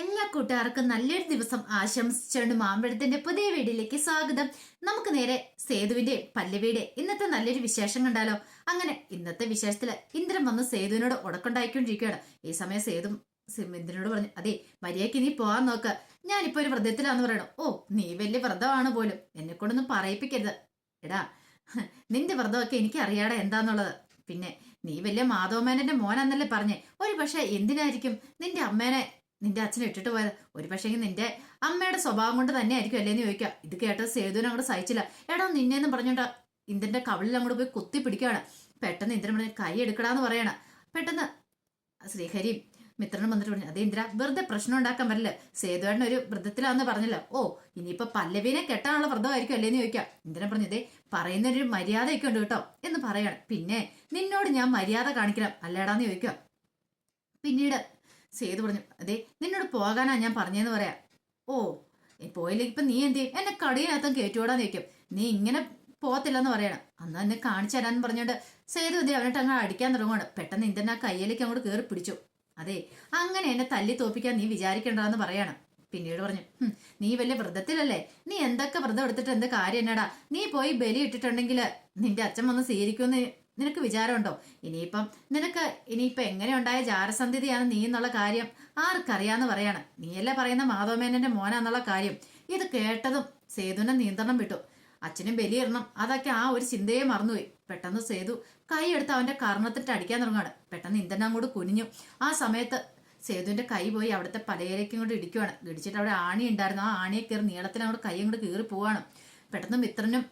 എല്ലാ കൂട്ടുകാർക്കും നല്ലൊരു ദിവസം ആശംസിച്ചുകൊണ്ട് മാമ്പഴത്തിന്റെ പുതിയ വീഡിയോയിലേക്ക് സ്വാഗതം. നമുക്ക് നേരെ സേതുവിന്റെ പല്ലവിയുടെ ഇന്നത്തെ നല്ലൊരു വിശേഷം കണ്ടാലോ. അങ്ങനെ ഇന്നത്തെ വിശേഷത്തില് ഇന്ദ്രൻ വന്ന് സേതുവിനോട് ഉടക്കുണ്ടായിക്കൊണ്ടിരിക്കുകയാണ്. ഈ സമയം സേതു ഇന്ദ്രനോട് പറഞ്ഞു, അതെ മര്യാദയ്ക്ക് നീ പോവാൻ നോക്ക്, ഞാനിപ്പോ ഒരു വ്രതത്തിലാന്ന് പറയണം. ഓ, നീ വലിയ വ്രതമാണ് പോലും, എന്നെ കൊണ്ടൊന്നും പറയിപ്പിക്കരുത്. എടാ, നിന്റെ വ്രതമൊക്കെ എനിക്ക് അറിയാടാ എന്താന്നുള്ളത്. പിന്നെ നീ വലിയ മാധവമേനന്റെ മോനാന്നല്ലേ പറഞ്ഞേ. ഒരു പക്ഷെ എന്തിനായിരിക്കും നിന്റെ അമ്മേനെ നിന്റെ അച്ഛനെ ഇട്ടിട്ട് പോയത്? ഒരു പക്ഷേ നിന്റെ അമ്മയുടെ സ്വഭാവം കൊണ്ട് തന്നെ ആയിരിക്കും അല്ലേന്ന് ചോദിക്കാം. ഇത് കേട്ടത് സേതുവിനെ അങ്ങോട്ട് സഹിച്ചില്ല. എടാ നിന്നെന്ന് പറഞ്ഞോണ്ട് ഇന്ദ്രന്റെ കവിളിൽ അങ്ങോട്ട് പോയി കുത്തി പിടിക്കുകയാണ്. പെട്ടെന്ന് ഇന്ദ്രൻ പറഞ്ഞ് കൈ എടുക്കടാന്ന് പറയണ. പെട്ടെന്ന് ശ്രീഹരിയും മിത്രനും വന്നിട്ട് പറഞ്ഞു, അതേ ഇന്ദ്ര, വെറുതെ പ്രശ്നം ഉണ്ടാക്കാൻ പറ്റില്ല. സേതുവേട്ടൻ ഒരു വ്രതത്തിലാന്ന് പറഞ്ഞല്ലോ. ഓ, ഇനിയിപ്പൊ പല്ലവിനെ കെട്ടാനുള്ള വ്രതമായിരിക്കും അല്ലേന്ന് ചോദിക്കാം. ഇന്ദ്രൻ പറഞ്ഞു, ഇതേ പറയുന്നൊരു മര്യാദയൊക്കെ ഉണ്ട് കേട്ടോ എന്ന് പറയാണ്. പിന്നെ നിന്നോട് ഞാൻ മര്യാദ കാണിക്കണം അല്ലേടാന്ന് ചോദിക്കുക. പിന്നീട് സേതു പറഞ്ഞു, അതെ നിന്നോട് പോകാനാ ഞാൻ പറഞ്ഞെന്ന് പറയാം. ഓ, പോയില്ലെങ്കിൽ ഇപ്പൊ നീ എന്ത് ചെയ്യും? എന്നെ കടിയനകത്തും കയറ്റുകൂടാന്ന് ചോദിക്കും. നീ ഇങ്ങനെ പോകത്തില്ലെന്ന് പറയണം. അന്ന് എന്നെ കാണിച്ചു തരാന്ന് പറഞ്ഞോണ്ട് സേതു എന്ത് അവനിട്ട് അങ്ങ് അടിക്കാൻ തുടങ്ങുകയാണ്. പെട്ടെന്ന് ഇന്ദ്രൻ ആ കയ്യിലേക്ക് അങ്ങോട്ട് കയറി പിടിച്ചു. അതെ, അങ്ങനെ എന്നെ തല്ലി തോപ്പിക്കാൻ നീ വിചാരിക്കണ്ടെന്ന് പറയാണ്. പിന്നീട് പറഞ്ഞു, നീ വലിയ വ്രതത്തിലല്ലേ, നീ എന്തൊക്കെ വ്രതം എടുത്തിട്ട് എന്ത് കാര്യം എന്നടാ? നീ പോയി ബലി ഇട്ടിട്ടുണ്ടെങ്കിൽ നിന്റെ അച്ഛൻ വന്ന് സ്വീകരിക്കുമെന്ന് നിനക്ക് വിചാരമുണ്ടോ? ഇനിയിപ്പൊ എങ്ങനെ ഉണ്ടായ ജാരസന്ധിതിയാണ് നീ എന്നുള്ള കാര്യം ആർക്കറിയാന്ന് പറയാണ്. നീയല്ലേ പറയുന്ന മാധവമേനന്റെ മോനാന്നുള്ള കാര്യം. ഇത് കേട്ടതും സേതുവിനെ നിയന്ത്രണം വിട്ടു. അച്ഛനും ബലിയിടണം, അതൊക്കെ ആ ഒരു ചിന്തയെ മറന്നുപോയി. പെട്ടെന്ന് സേതു കൈയെടുത്ത് അവന്റെ കർണത്തിട്ട് അടിക്കാൻ തുടങ്ങുകയാണ്. പെട്ടെന്ന് ഇന്ദ്രൻ അങ്ങോട്ട് കുനിഞ്ഞു. ആ സമയത്ത് സേതുവിന്റെ കൈ പോയി അവിടുത്തെ പലയിലേക്കും കൊണ്ട് ഇടിക്കുവാണ്. ഇടിച്ചിട്ട് അവിടെ ആണി ഉണ്ടായിരുന്നു. ആ ആണിയെ കയറി നീളത്തിൽ അങ്ങോട്ട് കൈ അങ്ങോട്ട് കീറി പോവാണ്. പെട്ടെന്ന് മിത്രനും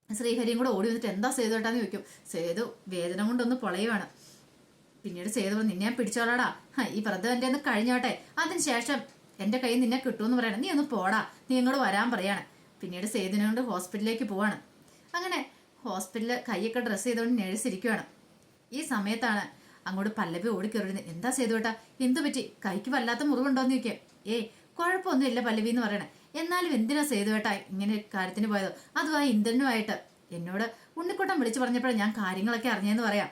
ശ്രീഹരിയും കൂടെ ഓടി വന്നിട്ട് എന്താ സേതു ഏട്ടാന്ന് ചോദിക്കും. സേതു വേദന കൊണ്ടൊന്ന് പൊളയുവാണ്. പിന്നീട് സേതു പറഞ്ഞു, നിന്നെ ഞാൻ പിടിച്ചോളാടാ, ഈ വ്രതം എൻ്റെ ഒന്ന് കഴിഞ്ഞോട്ടെ, അതിനുശേഷം എന്റെ കയ്യിൽ നിന്നെ കിട്ടുമെന്ന് പറയണം. നീ ഒന്ന് പോടാ, നീ ഇങ്ങോട്ട് വരാൻ പറയാണ്. പിന്നീട് സേതുവിനെ കൊണ്ട് ഹോസ്പിറ്റലിലേക്ക് പോവാണ്. അങ്ങനെ ഹോസ്പിറ്റലിൽ കൈയൊക്കെ ഡ്രസ്സ് ചെയ്തുകൊണ്ട് നേഴ്സ് ഇരിക്കുവാണ്. ഈ സമയത്താണ് അങ്ങോട്ട് പല്ലവി ഓടിക്കയറുന്നത്. എന്താ സേതു ഏട്ടാ, എന്തു പറ്റി? കൈക്ക് വല്ലാത്ത മുറിവുണ്ടോന്ന് ചോദിക്കാം. കുഴപ്പമൊന്നും ഇല്ല പല്ലവി എന്ന് പറയണേ. എന്നാലും എന്തിനാ സേതു ഏട്ടാ ഇങ്ങനെ കാര്യത്തിന് പോയതോ? അതും ആ ഇന്ദ്രനുമായിട്ട് എന്നോട് ഉണ്ണിക്കുട്ടൻ വിളിച്ചു പറഞ്ഞപ്പോഴാണ് ഞാൻ കാര്യങ്ങളൊക്കെ അറിഞ്ഞെന്ന് പറയാം.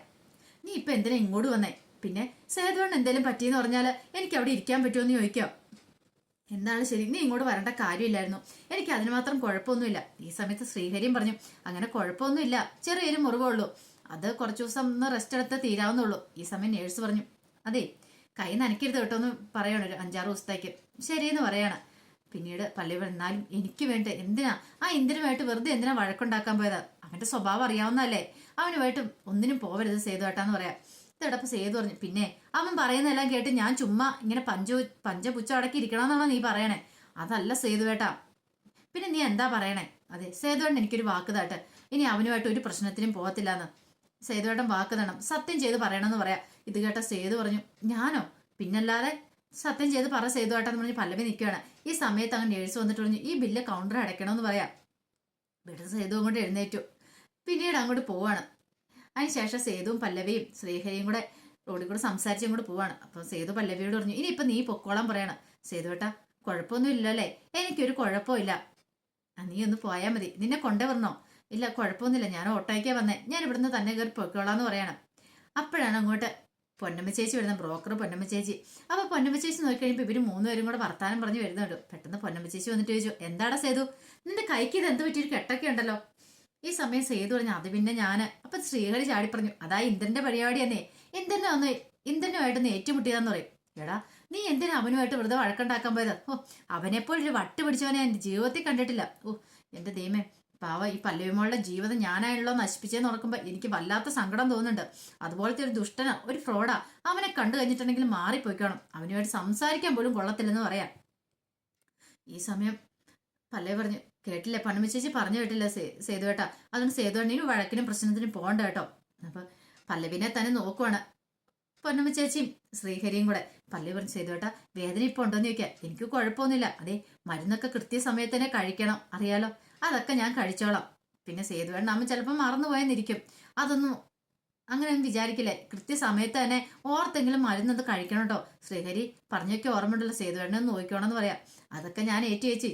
നീ ഇപ്പൊ എന്തിനാ ഇങ്ങോട്ട് വന്നേ? പിന്നെ സേതുവേട്ടൻ എന്തെങ്കിലും പറ്റിയെന്ന് പറഞ്ഞാൽ എനിക്ക് അവിടെ ഇരിക്കാൻ പറ്റുമോ എന്ന് ചോദിക്കാം. എന്താണ് ശരി, നീ ഇങ്ങോട്ട് വരേണ്ട കാര്യമില്ലായിരുന്നു, എനിക്ക് അതിന് മാത്രം കുഴപ്പമൊന്നുമില്ല. ഈ സമയത്ത് ശ്രീഹരിയും പറഞ്ഞു, അങ്ങനെ കുഴപ്പമൊന്നുമില്ല, ചെറിയൊരു മുറിവേ ഉള്ളൂ, അത് കുറച്ചു ദിവസം ഒന്ന് റെസ്റ്റ് എടുത്ത് തീരാവുന്നുള്ളൂ. ഈ സമയം നേഴ്സ് പറഞ്ഞു, അതെ കൈ നനയ്ക്കരുത് കേട്ടോ എന്ന് പറയണം, ഒരു 5-6 ദിവസത്തേക്ക്. ശരിയെന്ന് പറയാണ്. പിന്നീട് പള്ളി എന്നാലും എനിക്ക് വേണ്ട എന്തിനാ ആ ഇന്ദ്രനുമായിട്ട് വെറുതെ എന്തിനാ വഴക്കുണ്ടാക്കാൻ പോയത്? അവന്റെ സ്വഭാവം അറിയാവുന്നതല്ലേ, അവനുമായിട്ട് ഒന്നിനും പോവരുത് സേതു ഏട്ടാന്ന് പറയാം. ഇതടപ്പ് സേതു പറഞ്ഞു, പിന്നെ അവൻ പറയുന്നതെല്ലാം കേട്ട് ഞാൻ ചുമ്മാ ഇങ്ങനെ പഞ്ചപുച്ഛം അടക്കി ഇരിക്കണമെന്നാണോ നീ പറയണേ? അതല്ല സേതു ഏട്ടാ. പിന്നെ നീ എന്താ പറയണേ? അതെ സേതുവേട്ടൻ എനിക്കൊരു വാക്ക് താട്ട്, ഇനി അവനുമായിട്ട് ഒരു പ്രശ്നത്തിനും പോകത്തില്ലാന്ന്. സേതുവേട്ടൻ വാക്ക് തരണം, സത്യം ചെയ്ത് പറയണമെന്ന് പറയാം. ഇത് കേട്ട സേതു പറഞ്ഞു, ഞാനോ? പിന്നല്ലാതെ സത്യം ചെയ്ത് പറ സേതുവേട്ടാന്ന് പറഞ്ഞ് പല്ലവി നിൽക്കുകയാണ്. ഈ സമയത്ത് അങ്ങ് നേഴ്സ് വന്നിട്ട് പറഞ്ഞു, ഈ ബില്ല് കൗണ്ടർ അടയ്ക്കണമെന്ന് പറയാം. ഇവിടെ സേതു അങ്ങോട്ട് എഴുന്നേറ്റു. പിന്നീട് അങ്ങോട്ട് പോവാണ്. അതിനുശേഷം സേതുവും പല്ലവിയും ശ്രീഹരിയും കൂടെ റോഡിൽ കൂടെ സംസാരിച്ചും കൂടെ പോവാണ്. അപ്പൊ സേതു പല്ലവിയോട് പറഞ്ഞു, ഇനിയിപ്പൊ നീ പൊക്കോളാൻ പറയണം. സേതുവേട്ടാ കുഴപ്പമൊന്നും ഇല്ലല്ലേ? എനിക്കൊരു കുഴപ്പമില്ല, നീ ഒന്ന് പോയാൽ മതി. നിന്നെ കൊണ്ടേ വരണോ? ഇല്ല കുഴപ്പമൊന്നുമില്ല, ഞാൻ ഓട്ടോയ്ക്കാ വന്നേ, ഞാൻ ഇവിടുന്ന് തന്നെ കയറി പൊയ്ക്കോളാന്ന് പറയണം. അപ്പോഴാണ് അങ്ങോട്ട് പൊന്നമ്മ ചേച്ചി വരുന്ന, ബ്രോക്കർ പൊന്നമ്മ ചേച്ചി. അപ്പൊ പൊന്നമ്മ ചേച്ചി നോക്കിക്കഴിയുമ്പോൾ ഇവര് 3 പേരും കൂടെ വർത്താനം പറഞ്ഞ് വരുന്നുണ്ട്. പെട്ടെന്ന് പൊന്നമ്മ ചേച്ചി വന്നിട്ട് ചോദിച്ചു, എന്താടാ സേതു, നിന്റെ കൈക്ക് ഇത് എന്ത് പറ്റിയൊരു കെട്ടൊക്കെ ഉണ്ടല്ലോ? ഈ സമയം സേതു പറഞ്ഞു, അത് പിന്നെ ഞാന്. അപ്പൊ ശ്രീഹരി ചാടി പറഞ്ഞു, അതാ ഇന്ദ്രന്റെ പരിപാടി തന്നെ, ഇന്ദ്രനുമായിട്ടൊന്ന് ഏറ്റുമുട്ടിയതാന്ന് പറയും. എടാ നീ എന്തിനാ അവനുമായിട്ട് വെറുതെ വഴക്കുണ്ടാക്കാൻ പോയത്? ഓ, അവനെപ്പോലൊരു വട്ട് പിടിച്ചവനെ എന്റെ ജീവിതത്തിൽ കണ്ടിട്ടില്ല. ഓ എന്റെ ദൈവമേ, പാവ ഈ പല്ലവിമോളുടെ ജീവിതം ഞാനായല്ലോ നശിപ്പിച്ചെന്ന് ഓർക്കുമ്പോ എനിക്ക് വല്ലാത്ത സങ്കടം തോന്നുന്നുണ്ട്. അതുപോലത്തെ ഒരു ദുഷ്ടനാ, ഒരു ഫ്രോഡാ, അവനെ കണ്ടു കഴിഞ്ഞിട്ടുണ്ടെങ്കിൽ മാറിപ്പോയിക്കണം, അവനുമായിട്ട് സംസാരിക്കാൻ പോലും കൊള്ളത്തില്ലെന്ന് പറയാം. ഈ സമയം പല്ലവി പറഞ്ഞു, കേട്ടില്ലേ പൊന്നമ്മ ചേച്ചി പറഞ്ഞു കേട്ടില്ല സേതുവേട്ടാ, അതുകൊണ്ട് സേതുവേട്ടനും വഴക്കിനും പ്രശ്നത്തിനും പോകണ്ട കേട്ടോ. അപ്പൊ പല്ലവിനെ തന്നെ നോക്കുവാണ് പൊന്നമ്മ ചേച്ചിയും ശ്രീഹരിയും കൂടെ. പല്ലവി പറഞ്ഞു, സേതുവേട്ടാ വേദന ഇപ്പൊ ഉണ്ടോന്ന് ചോദിക്കാം. എനിക്ക് കുഴപ്പമൊന്നുമില്ല, അതെ മരുന്നൊക്കെ കൃത്യസമയത്ത് തന്നെ കഴിക്കണം, അറിയാലോ, അതൊക്കെ ഞാൻ കഴിച്ചോളാം. പിന്നെ സേതുവേട്ടൻ അമ്മ ചിലപ്പോൾ മറന്നുപോയെന്നിരിക്കും, അതൊന്നും അങ്ങനെ ഒന്നും വിചാരിക്കില്ലേ, കൃത്യസമയത്ത് തന്നെ ഓർത്തെങ്കിലും മരുന്നത് കഴിക്കണം കേട്ടോ. ശ്രീഹരി പറഞ്ഞൊക്കെ ഓർമ്മയുണ്ടല്ലോ, സേതുവേട്ടനെ നോക്കിക്കോണമെന്ന് പറയാം. അതൊക്കെ ഞാൻ ഏറ്റു ചേച്ചി.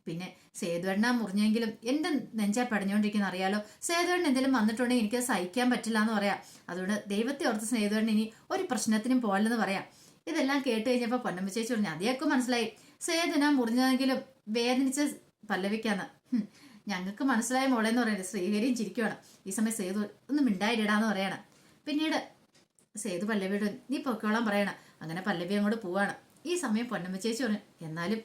പിന്നെ സേതുവേട്ടനാ മുറിഞ്ഞെങ്കിലും എന്റെ നെഞ്ചാ പടഞ്ഞുകൊണ്ടിരിക്കുന്ന അറിയാലോ, സേതുവേട്ടൻ എന്തെങ്കിലും വന്നിട്ടുണ്ടെങ്കിൽ എനിക്കത് സഹിക്കാൻ പറ്റില്ല എന്ന് പറയാം. അതുകൊണ്ട് ദൈവത്തെ ഓർത്ത് സേതുവേട്ടൻ ഇനി ഒരു പ്രശ്നത്തിനും പോകല്ലെന്ന് പറയാം. ഇതെല്ലാം കേട്ട് കഴിഞ്ഞപ്പോ പൊന്നമ്മ ചേച്ചി പറഞ്ഞു അതിയൊക്കെ മനസ്സിലായി സേതുന മുറിഞ്ഞതെങ്കിലും വേദനിച്ച് പല്ലവിക്കാന്ന്. ഞങ്ങൾക്ക് മനസ്സിലായ മോളെന്ന് പറയുന്നത് ശ്രീഹരിയും ചിരിക്കുവാണ്. ഈ സമയം സേതു ഒന്ന് മിണ്ടായിടാന്ന് പറയാണ്. പിന്നീട് സേതു പല്ലവിയോട് നീ പൊക്കോളാൻ പറയണം. അങ്ങനെ പല്ലവി അങ്ങോട്ട് പോവാണ്. ഈ സമയം പൊന്നമ്മ ചേച്ചി പറഞ്ഞു എന്നാലും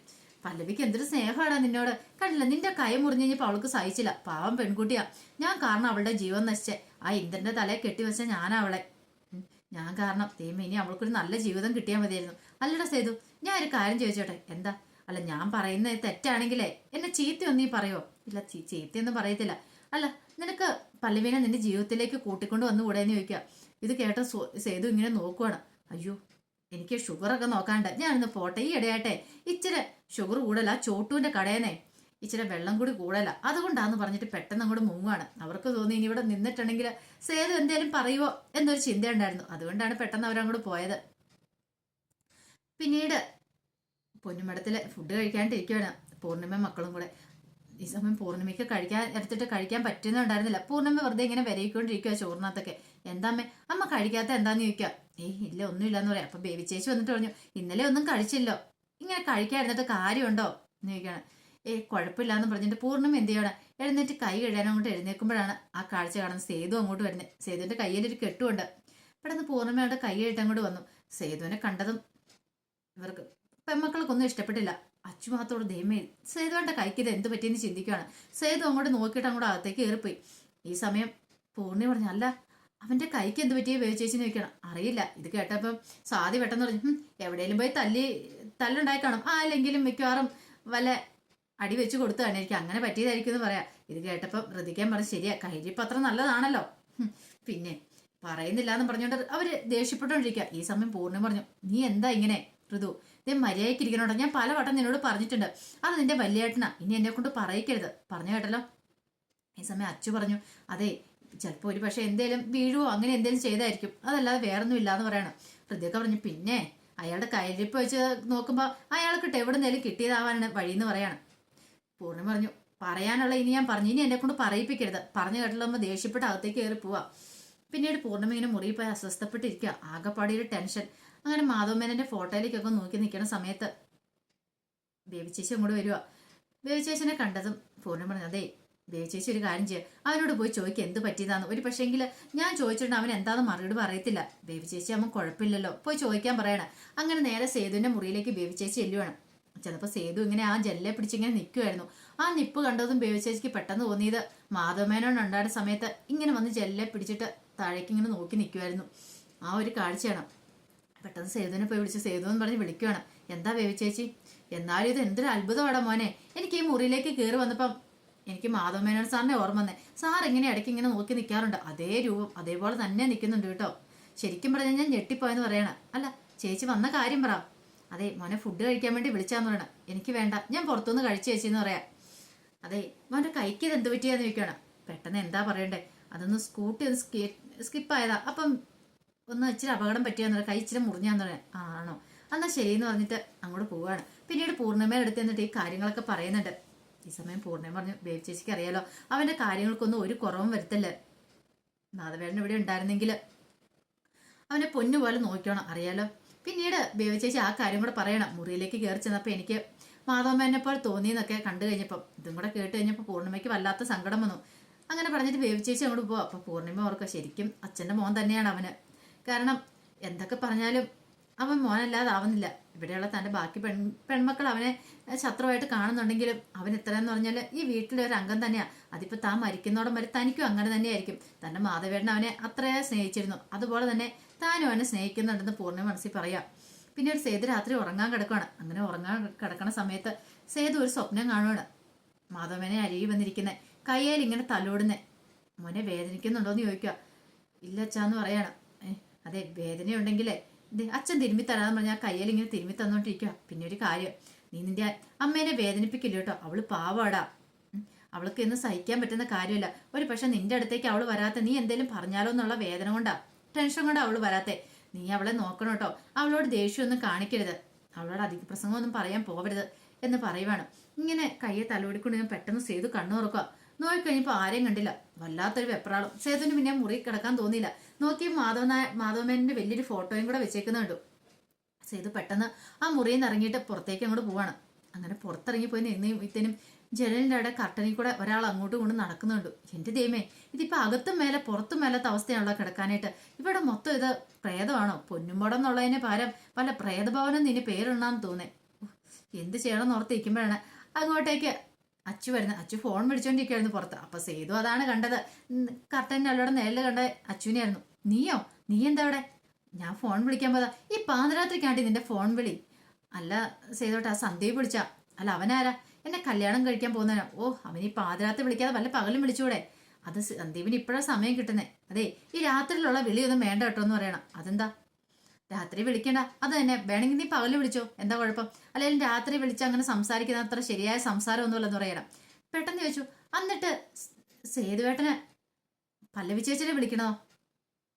പല്ലവിക്ക് എന്തൊരു സ്നേഹമാടാ നിന്നോട്. കണ്ടില്ല നിന്റെ കൈ മുറിഞ്ഞു കഴിഞ്ഞപ്പോൾ അവൾക്ക് സഹിച്ചില്ല. പാവം പെൺകുട്ടിയാ. ഞാൻ കാരണം അവളുടെ ജീവൻ നശിച്ചേ. ആ ഇന്ദ്രന്റെ തലയെ കെട്ടിവെച്ച ഞാനാ അവളെ. ഞാൻ കാരണം ദൈവം ഇനി അവൾക്കൊരു നല്ല ജീവിതം കിട്ടിയാൽ മതിയായിരുന്നു. അല്ലടാ സേതു ഞാൻ ഒരു കാര്യം ചോദിച്ചോട്ടെ. എന്താ? അല്ല ഞാൻ പറയുന്നത് തെറ്റാണെങ്കിലേ എന്നെ ചീത്തയൊന്നും നീ പറയോ? ഇല്ല ചീത്തയൊന്നും പറയത്തില്ല. അല്ല നിനക്ക് പല്ലവിനെ നിന്റെ ജീവിതത്തിലേക്ക് കൂട്ടിക്കൊണ്ട് വന്നുകൂടെയെന്ന് ചോദിക്കുക. ഇത് കേട്ട സേതു ഇങ്ങനെ നോക്കുവാണ്. അയ്യോ എനിക്ക് ഷുഗറൊക്കെ നോക്കാണ്ട് ഞാനിന്ന് പോട്ടെ. ഈ ഇടയാട്ടെ ഇച്ചിരി ഷുഗർ കൂടല ചോട്ടുവിന്റെ കടയനെ ഇച്ചിരി വെള്ളം കൂടി കൂടല അതുകൊണ്ടാന്ന് പറഞ്ഞിട്ട് പെട്ടെന്ന് അങ്ങോട്ട് മുങ്ങുവാണ്. അവർക്ക് തോന്നി ഇനി ഇവിടെ നിന്നിട്ടുണ്ടെങ്കിൽ സേതു എന്തേലും പറയുവോ എന്നൊരു ചിന്തയുണ്ടായിരുന്നു. അതുകൊണ്ടാണ് പെട്ടെന്ന് അവരങ്ങോട്ട് പോയത്. പിന്നീട് പൊന്നുമടത്തില് ഫുഡ് കഴിക്കാണ്ടിരിക്കുകയാണ് പൂർണിമ മക്കളും കൂടെ. ഈ സമയം പൂർണിമയ്ക്ക് എടുത്തിട്ട് കഴിക്കാൻ പറ്റുന്നുണ്ടായിരുന്നില്ല. പൂർണിമ വെറുതെ ഇങ്ങനെ വിരയിക്കൊണ്ടിരിക്കുക ചോറിനകത്തൊക്കെ. എന്താമ്മേ അമ്മ കഴിക്കാത്ത എന്താന്ന് ചോദിക്കുക. ഇല്ല ഒന്നുമില്ലാന്ന് പറയാം. അപ്പൊ ബേബി ചേച്ചി വന്നിട്ട് പറഞ്ഞു ഇന്നലെ ഒന്നും കഴിച്ചില്ലോ, ഇങ്ങനെ കഴിക്കാതിരുന്നിട്ട് കാര്യമുണ്ടോ എന്ന് ചോദിക്കുകയാണ്. കുഴപ്പമില്ലാന്ന് പറഞ്ഞിട്ട് പൂർണ്ണം എന്ത് ചെയ്യണം എഴുന്നേറ്റ് കൈ കഴുകാൻ അങ്ങോട്ട് എഴുന്നേൽക്കുമ്പോഴാണ് ആ കാഴ്ച കാണുന്നത്. സേതു അങ്ങോട്ട് വരുന്നത്. സേതുവിന്റെ കയ്യിലൊരു കെട്ടുമുണ്ട്. പെട്ടെന്ന് പൂർണ്ണിമയുടെ കൈ കഴുകിട്ട് അങ്ങോട്ട് വന്നു. സേതുവിനെ കണ്ടതും ഇവർക്ക് പെമ്മക്കൾക്കൊന്നും ഇഷ്ടപ്പെട്ടില്ല. അച്ചുമാത്തോട് ദൈവമേ സേതുവിന്റെ കൈക്ക് ഇത് എന്ത് പറ്റിയെന്ന് ചിന്തിക്കുകയാണ്. സേതു അങ്ങോട്ട് നോക്കിയിട്ട് അങ്ങോട്ട് അകത്തേക്ക് കയറിപ്പോയി. ഈ സമയം പൂർണ്ണി പറഞ്ഞു അല്ല അവന്റെ കൈക്ക് എന്ത് പറ്റിയ വേവിച്ചേച്ചിന്ന് ചോദിക്കണം. അറിയില്ല. ഇത് കേട്ടപ്പം സാധി പെട്ടെന്ന് പറഞ്ഞു എവിടെയെങ്കിലും പോയി തല്ലുണ്ടായി കാണും. അല്ലെങ്കിലും മിക്കവാറും വല്ല അടി വെച്ച് കൊടുത്തതാണ് എനിക്ക് അങ്ങനെ പറ്റിയതായിരിക്കും എന്ന് പറയാം. ഇത് കേട്ടപ്പം ഹൃദിക്കാൻ പറഞ്ഞു ശരിയാ കൈരിപ്പ് അത്ര നല്ലതാണല്ലോ. പിന്നെ പറയുന്നില്ല എന്ന് പറഞ്ഞുകൊണ്ട് അവര് ദേഷ്യപ്പെട്ടോണ്ടിരിക്കുക. ഈ സമയം പൂർണ്ണം പറഞ്ഞു നീ എന്താ ഇങ്ങനെ ഋതു ഇതേ മര്യാദയ്ക്ക് ഇരിക്കണോട്ടോ. ഞാൻ പലവട്ടം നിന്നോട് പറഞ്ഞിട്ടുണ്ട് അത് നിന്റെ വലിയേട്ടനാ, ഇനി എന്നെ കൊണ്ട് പറയിക്കരുത്. പറഞ്ഞു കേട്ടല്ലോ. ഈ സമയം അച്ചു പറഞ്ഞു അതെ ചിലപ്പോൾ ഒരു പക്ഷെ എന്തേലും വീഴുവോ അങ്ങനെ എന്തേലും ചെയ്തായിരിക്കും, അതല്ലാതെ വേറൊന്നും ഇല്ലാന്ന് പറയണം. ഹൃദയൊക്കെ പറഞ്ഞു പിന്നെ അയാളുടെ കയ്യിരിപ്പ് വെച്ച് നോക്കുമ്പോൾ അയാൾക്കിട്ട് എവിടെ നിന്നേലും കിട്ടിയതാവാനാണ് വഴിയെന്ന് പറയാണ്. പൂർണ്ണം പറഞ്ഞു പറയാനുള്ള ഇനി ഞാൻ പറഞ്ഞു, ഇനി എന്നെ കൊണ്ട് പറയിപ്പിക്കരുത്. പറഞ്ഞു കേട്ടല്ലോ ദേഷ്യപ്പെട്ട് അകത്തേക്ക് കയറി പോവാ. പിന്നീട് പൂർണ്ണം ഇങ്ങനെ മുറിയിൽ പോയി അസ്വസ്ഥപ്പെട്ടിരിക്കുക. ആകെപ്പാടിയൊരു ടെൻഷൻ. അങ്ങനെ മാധവമേനന്റെ ഫോട്ടോയിലേക്കൊക്കെ നോക്കി നിൽക്കുന്ന സമയത്ത് ബേബി ചേച്ചി അങ്ങോട്ട് വരിക. ബേബി ചേച്ചിനെ കണ്ടതും പൂർണ്ണം പറഞ്ഞു അതെ ബേബി ചേച്ചി ഒരു കാര്യം ചെയ്യുക അവനോട് പോയി ചോദിക്കുക എന്ത് പറ്റിയതാന്ന്. ഒരു പക്ഷേങ്കിൽ ഞാൻ ചോദിച്ചിട്ടുണ്ട് അവൻ എന്താന്ന് മറുപടി പറയത്തില്ല. ബേബി ചേച്ചി അവൻ കുഴപ്പമില്ലല്ലോ പോയി ചോദിക്കാൻ പറയണം. അങ്ങനെ നേരെ സേതുവിന്റെ മുറിയിലേക്ക് ബേബി ചേച്ചി ചെല്ലുവാണ്. ചിലപ്പോൾ സേതു ഇങ്ങനെ ആ ജെല്ലെ പിടിച്ചിങ്ങനെ നിൽക്കുമായിരുന്നു. ആ നിപ്പ് കണ്ടതും ബേബി ചേച്ചിക്ക് പെട്ടെന്ന് തോന്നിയത് മാധവമേനോൻ ഉണ്ടായിരുന്ന സമയത്ത് ഇങ്ങനെ വന്ന് ജെല്ലെ പിടിച്ചിട്ട് താഴേക്ക് ഇങ്ങനെ നോക്കി നിൽക്കുമായിരുന്നു. ആ ഒരു കാഴ്ചയാണ്. പെട്ടെന്ന് സേതുവിനെ പോയി വിളിച്ച് സേതു എന്ന് പറഞ്ഞ് വിളിക്കുവാണ്. എന്താ ബേബി ചേച്ചി? എന്നാലും ഇത് എന്തൊരു അത്ഭുതമാടാ മോനെ. എനിക്ക് ഈ മുറിയിലേക്ക് കയറി വന്നപ്പം എനിക്ക് മാധവമേനോൻ സാറിനെ ഓർമ്മ വന്നേ. സാർ ഇങ്ങനെ ഇടയ്ക്ക് ഇങ്ങനെ നോക്കി നിൽക്കാറുണ്ട്. അതേ രൂപം അതേപോലെ തന്നെ നിൽക്കുന്നുണ്ട് കേട്ടോ. ശരിക്കും പറഞ്ഞാൽ ഞാൻ ഞെട്ടിപ്പോയെന്ന് പറയണം. അല്ല ചേച്ചി വന്ന കാര്യം പറ. അതെ മോനെ ഫുഡ് കഴിക്കാൻ വേണ്ടി വിളിച്ചാന്ന് പറയണം. എനിക്ക് വേണ്ട ഞാൻ പുറത്തുനിന്ന് കഴിച്ചു ചേച്ചിന്ന് പറയാം. അതെ മോന്റെ കൈക്ക് ഇത് എന്ത് പറ്റിയാന്ന് ചോദിക്കണം. പെട്ടെന്ന് എന്താ പറയണ്ടേ അതൊന്ന് സ്കൂട്ടി ഒന്ന് സ്കിപ്പായതാ അപ്പം ഒന്ന് ഇച്ചിരി അപകടം പറ്റിയാന്ന് പറയാം. കൈ ഇച്ചിരി മുറിഞ്ഞാന്ന് പറയാം. ആണോ എന്നാൽ ശരിയെന്ന് പറഞ്ഞിട്ട് അങ്ങോട്ട് പോവാണ്. പിന്നീട് പൂർണ്ണിമയുടെ അടുത്ത് എന്നിട്ട് ഈ കാര്യങ്ങളൊക്കെ പറയുന്നുണ്ട്. ഈ സമയം പൂർണ്ണിമ പറഞ്ഞു ബേബി ചേച്ചിക്ക് അറിയാലോ അവന്റെ കാര്യങ്ങൾക്കൊന്നും ഒരു കുറവും വരുത്തല്ലേ. മാധവേട്ടൻ ഇവിടെ ഉണ്ടായിരുന്നെങ്കിൽ അവനെ പൊന്നുപോലെ നോക്കണം അറിയാലോ. പിന്നീട് ബേബി ചേച്ചി ആ കാര്യം കൂടെ പറയണം. മുറിയിലേക്ക് കയറി ചെന്നപ്പോൾ എനിക്ക് മാധവമേനെ പോലെ തോന്നിയെന്നൊക്കെ കണ്ടു കഴിഞ്ഞപ്പം ഇതും കൂടെ കേട്ട് കഴിഞ്ഞപ്പോൾ പൂർണ്ണിമയ്ക്ക് വല്ലാത്ത സങ്കടം വന്നു. അങ്ങനെ പറഞ്ഞിട്ട് ബേബി ചേച്ചി അങ്ങോട്ട് പോവാം. അപ്പൊ പൂർണ്ണിമ ഓർക്കുക ശരിക്കും അച്ഛന്റെ മോൻ തന്നെയാണ് അവന്. കാരണം എന്തൊക്കെ പറഞ്ഞാലും അവൻ മോനല്ലാതാവുന്നില്ല. ഇവിടെയുള്ള തന്റെ ബാക്കി പെൺമക്കൾ അവനെ ശത്രുവായിട്ട് കാണുന്നുണ്ടെങ്കിലും അവൻ ഇത്രയെന്ന് പറഞ്ഞാൽ ഈ വീട്ടിലെ ഒരു അംഗം തന്നെയാണ്. അതിപ്പോ താൻ മരിക്കുന്നോടം വരെ തനിക്കും അങ്ങനെ തന്നെയായിരിക്കും. തന്റെ മാധവേട്ടൻ അവനെ അത്രയെ സ്നേഹിച്ചിരുന്നു, അതുപോലെ തന്നെ താനും അവനെ സ്നേഹിക്കുന്നുണ്ടെന്ന് പൂർണ്ണ മനസ്സിൽ പറയാം. പിന്നെ ഒരു സേതു രാത്രി ഉറങ്ങാൻ കിടക്കുകയാണ്. അങ്ങനെ ഉറങ്ങാൻ കിടക്കണ സമയത്ത് സേതു ഒരു സ്വപ്നം കാണുവാണ്. മാധവനെ അരികി വന്നിരിക്കുന്നത് കയ്യിൽ ഇങ്ങനെ തലോടുന്നേ. മോനെ വേദനിക്കുന്നുണ്ടോന്ന് ചോദിക്കുക. ഇല്ല അച്ഛാന്ന് പറയാണ്. അതെ വേദനയുണ്ടെങ്കിലേ അച്ഛൻ തിരുമ്പി തരാന്ന് പറഞ്ഞാൽ കയ്യിൽ ഇങ്ങനെ തിരുമ്പി തന്നോണ്ടിരിക്കുക. പിന്നെ ഒരു കാര്യം നീ നിന്റെ അമ്മേനെ വേദനിപ്പിക്കില്ല കേട്ടോ. അവള് പാവാടാ. അവൾക്ക് ഇന്ന് സഹിക്കാൻ പറ്റുന്ന കാര്യമില്ല. ഒരു പക്ഷെ നിന്റെ അടുത്തേക്ക് അവള് വരാത്ത നീ എന്തേലും പറഞ്ഞാലോ എന്നുള്ള വേദന കൊണ്ടാ ടെൻഷൻ കൊണ്ടാ അവള് വരാത്തെ. നീ അവളെ നോക്കണം കേട്ടോ. അവളോട് ദേഷ്യമൊന്നും കാണിക്കരുത്. അവളോട് അധിക പ്രസംഗമൊന്നും പറയാൻ പോകരുത് എന്ന് പറയുവാണ്. ഇങ്ങനെ കയ്യെ തലോടിക്കൊണ്ട് പെട്ടെന്ന് സേതു കണ്ണു തുറക്കുക. നോക്കിക്കഴിഞ്ഞപ്പോൾ ആരെയും കണ്ടില്ല. വല്ലാത്തൊരു വെപ്രാളം. സേതുവിന് പിന്നെ മുറി കിടക്കാൻ തോന്നിയില്ല. നോക്കി മാധവമേനന്റെ വലിയൊരു ഫോട്ടോയും കൂടെ വെച്ചേക്കുന്നുണ്ടു. സേതു പെട്ടെന്ന് ആ മുറിയിൽ നിന്ന് ഇറങ്ങിയിട്ട് പുറത്തേക്ക് അങ്ങോട്ട് പോവാണ്. അങ്ങനെ പുറത്തിറങ്ങി പോയി ഇത്തേനും ജനലിൻ്റെ അവിടെ കർട്ടനിൽ കൂടെ ഒരാൾ അങ്ങോട്ടും കൊണ്ട് നടക്കുന്നുണ്ട്. എൻ്റെ ദൈവമേ, ഇതിപ്പോൾ അകത്തും മേലെ പുറത്തും മേലത്തെ അവസ്ഥയാണല്ലോ കിടക്കാനായിട്ട്. ഇവിടെ മൊത്തം ഇത് പ്രേതമാണോ? പൊന്നുമ്പടം എന്നുള്ളതിന് പകരം വല്ല പ്രേതഭവനം നിന്നെ പേരിടണമെന്ന് തോന്നേ. എന്ത് ചെയ്യണമെന്ന് ഓർത്തിരിക്കുമ്പോഴാണ് അങ്ങോട്ടേക്ക് അച്ചു വരുന്നത്. അച്ചു ഫോൺ വിളിച്ചോണ്ടിരിക്കുകയായിരുന്നു പുറത്ത്. അപ്പൊ സേതു അതാണ് കണ്ടത്. കർട്ടൻ്റെ അവിടെ നേരിൽ കണ്ട അച്ചുവിനെയായിരുന്നു. നീയോ? നീ എന്താ അവിടെ? ഞാൻ ഫോൺ വിളിക്കാൻ പോയതാ. ഈ പാതിരാത്രിക്കാണ്ടി നിന്റെ ഫോൺ വിളി? അല്ല സേതോട്ടാ, സന്ദീപ് വിളിച്ചാ. അല്ല അവനാരാ? എന്നെ കല്യാണം കഴിക്കാൻ പോകുന്നവനാ. ഓ, അവൻ ഈ പാതിരാത്രി വിളിക്കാതെ വല്ല പകലും വിളിച്ചൂടെ? അത് സന്ദീപിന് ഇപ്പോഴാ സമയം കിട്ടുന്നേ. അതെ, ഈ രാത്രിയിലുള്ള വിളിയൊന്നും വേണ്ട കേട്ടോ എന്ന് പറയണം. അതെന്താ? രാത്രി വിളിക്കണ്ട, അത് തന്നെ വേണമെങ്കിൽ നീ പകല് വിളിച്ചോ, എന്താ കുഴപ്പം? അല്ലെങ്കിൽ രാത്രി വിളിച്ച് അങ്ങനെ സംസാരിക്കുന്ന അത്ര ശരിയായ സംസാരമൊന്നുമില്ലെന്ന് പറയണം. പെട്ടെന്ന് ചോദിച്ചു. എന്നിട്ട് സേതുവേട്ടന് പല്ലവി ചേച്ചിനെ വിളിക്കണോ?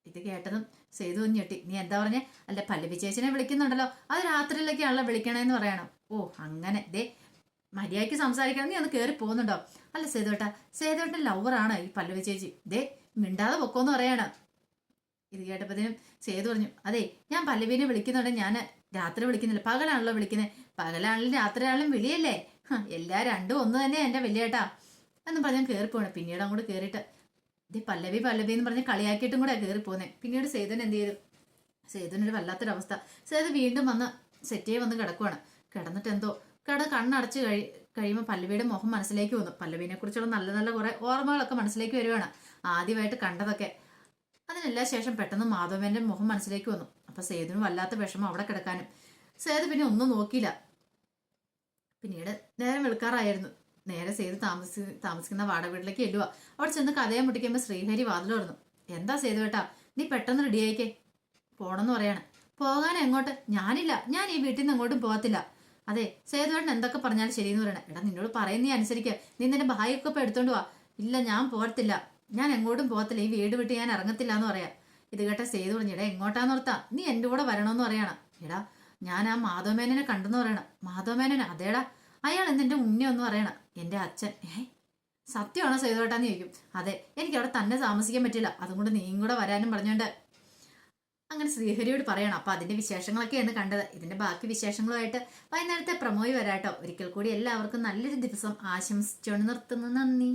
ഇത് കേട്ടതും സേതു ഞെട്ടി. നീ എന്താ പറഞ്ഞേ? അല്ല, പല്ലവി ചേച്ചിനെ വിളിക്കുന്നുണ്ടല്ലോ, അത് രാത്രിയിലേക്കാണല്ലോ വിളിക്കണേന്ന് പറയണം. ഓ അങ്ങനെ, ദേ മര്യാദയ്ക്ക് സംസാരിക്കണം, നീ ഒന്ന് കയറി പോകുന്നുണ്ടോ? അല്ല സേതുവേട്ടൻ ലവറാണ് ഈ പല്ലവി ചേച്ചി. ദേ മിണ്ടാതെ പൊക്കോന്ന് പറയാണ്. ഇത് കേട്ടപ്പോഴത്തേനും സേതു പറഞ്ഞു, അതെ ഞാൻ പല്ലവീനെ വിളിക്കുന്നുണ്ട്, ഞാൻ രാത്രി വിളിക്കുന്നില്ല, പകലാണല്ലോ വിളിക്കുന്നത്. പകലാണെങ്കിലും രാത്രിയാണെങ്കിലും വിളിയല്ലേ, എല്ലാം രണ്ടും ഒന്ന് തന്നെ എൻ്റെ വലിയേട്ടാ എന്നും പറഞ്ഞാൽ കയറിപ്പോണേ. പിന്നീട് അങ്ങോട്ട് കയറിയിട്ട് ഇത് പല്ലവി എന്ന് പറഞ്ഞ് കളിയാക്കിയിട്ടും കൂടെ കയറി പോന്നെ. പിന്നീട് സേതുവിന് എന്ത് ചെയ്തു? സേതുവിനൊരു വല്ലാത്തൊരവസ്ഥ. സേതു വീണ്ടും വന്ന് സെറ്റേ വന്ന് കിടക്കുവാണ്. കിടന്നിട്ട് എന്തോ കണ്ണടച്ച് കഴിയുമ്പോൾ പല്ലവിയുടെ മുഖം മനസ്സിലേക്ക് വന്നു. പല്ലവിനെ കുറിച്ചുള്ള നല്ല നല്ല കുറെ ഓർമ്മകളൊക്കെ മനസ്സിലേക്ക് വരുവാണ്, ആദ്യമായിട്ട് കണ്ടതൊക്കെ. അതിനെല്ലാം ശേഷം പെട്ടെന്ന് മാധവന്റെ മുഖം മനസ്സിലേക്ക് വന്നു. അപ്പൊ സേതുവിന് വല്ലാത്ത വിഷമം അവിടെ കിടക്കാനും. സേതു പിന്നെ ഒന്നും നോക്കിയില്ല. പിന്നീട് നേരം വെളുക്കാറായിരുന്നു. നേരെ സേതു താമസിക്കുന്ന വാടക വീട്ടിലേക്ക് ചെല്ലുക. അവിടെ ചെന്ന് കഥയെ മുട്ടിക്കുമ്പോൾ ശ്രീഹരി വാതിൽ തുറന്നു. എന്താ സേതുവേട്ടാ, നീ പെട്ടെന്ന് റെഡിയായിക്കേ, പോണെന്ന് പറയാണ്. പോകാൻ എങ്ങോട്ട്? ഞാനില്ല, ഞാൻ ഈ വീട്ടിൽ നിന്ന് എങ്ങോട്ടും പോകത്തില്ല. അതെ സേതുവേട്ടൻ എന്തൊക്കെ പറഞ്ഞാലും ശരിയെന്ന് പറയണേ. എടാ നിന്നോട് പറയുന്ന നീ അനുസരിക്കുക, നീ നിന്റെ ഭായിയൊക്കെ ഇപ്പൊ എടുത്തോണ്ട് പോവാ. ഇല്ല ഞാൻ പോകത്തില്ല, ഞാൻ എങ്ങോട്ടും പോകത്തില്ല, ഈ വീട് വിട്ട് ഞാൻ ഇറങ്ങത്തില്ല എന്ന് പറയാം. ഇത് കേട്ട സേതു പറഞ്ഞു, എടാ എങ്ങോട്ടാന്ന് ഓർത്താ? നീ എൻ്റെ കൂടെ വരണമെന്ന് പറയണം. എടാ ഞാൻ ആ മാധവമേനനെ കണ്ടെന്ന് പറയണം. മാധവമേനൻ? അതേടാ, അയാൾ എന്തെന്റെ ഉണ്ണി ഒന്ന് പറയണം. എൻ്റെ അച്ഛൻ. സത്യമാണോ സേതുവേട്ടാന്ന് ചോദിക്കും. അതെ, എനിക്ക് അവിടെ തന്നെ താമസിക്കാൻ പറ്റില്ല, അതുകൊണ്ട് നീയും കൂടെ വരാനും പറഞ്ഞോണ്ട് അങ്ങനെ ശ്രീഹരിയോട് പറയണം. അപ്പൊ അതിന്റെ വിശേഷങ്ങളൊക്കെയാണ് കണ്ടത്. ഇതിന്റെ ബാക്കി വിശേഷങ്ങളുമായിട്ട് വൈകുന്നേരത്തെ പ്രമോയി വരാട്ടോ. ഒരിക്കൽ കൂടി എല്ലാവർക്കും നല്ലൊരു ദിവസം ആശംസിച്ചുകൊണ്ട് നിർത്തുന്നു. നന്ദി.